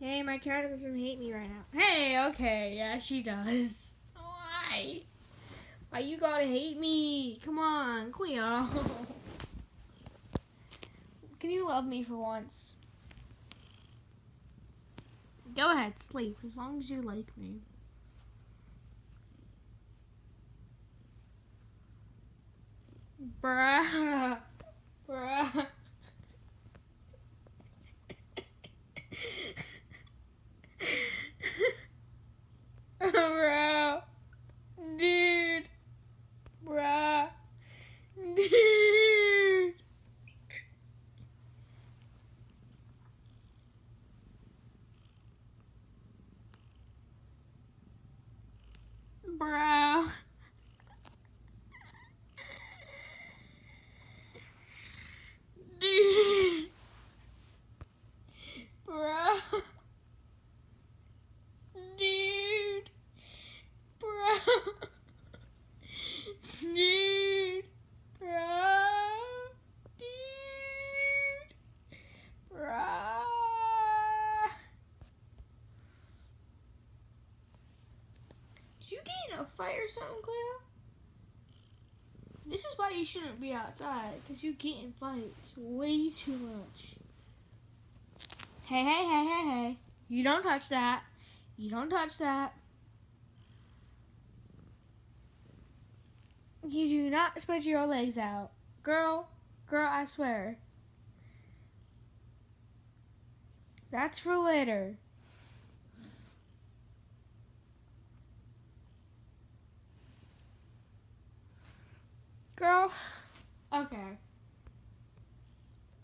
Hey, my cat doesn't hate me right now. Hey, okay, yeah, she does. Why? Why you gotta hate me? Come on, Cleo. Can you love me for once? Go ahead, sleep, as long as you like me. Bruh. Bruh. Bro. Dude. Bruh. Dude. Bro. Dude. Bro. Dude. Bro. Dude. Bro. Dude. Bro. Did you get in a fight or something, Cleo? This is why you shouldn't be outside, because you get in fights way too much. Hey, hey, hey, hey, hey. You don't touch that. You don't touch that. You do not spread your legs out. Girl, I swear. That's for later. Girl, okay.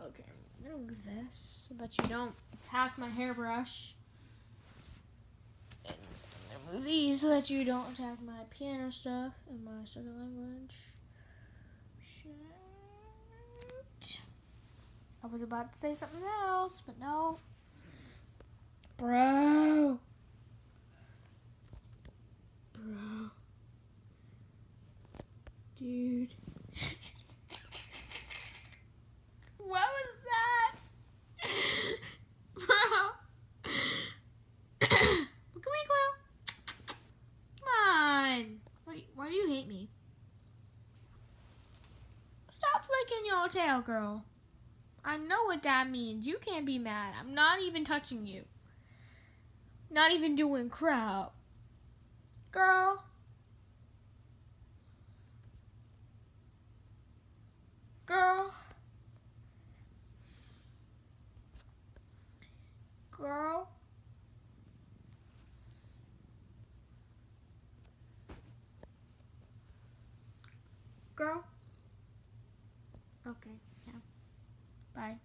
Okay, I'm gonna move this so that you don't attack my hairbrush. And I'm gonna move these so that you don't attack my piano stuff and my second language. Shit. I was about to say something else, but no. Bro. Dude. What was that? Bro. Look at me, Cleo. Come on. Why do you hate me? Stop flicking your tail, girl. I know what that means. You can't be mad. I'm not even touching you. Not even doing crap. Girl. Girl. Girl. Girl. Okay, yeah. Bye.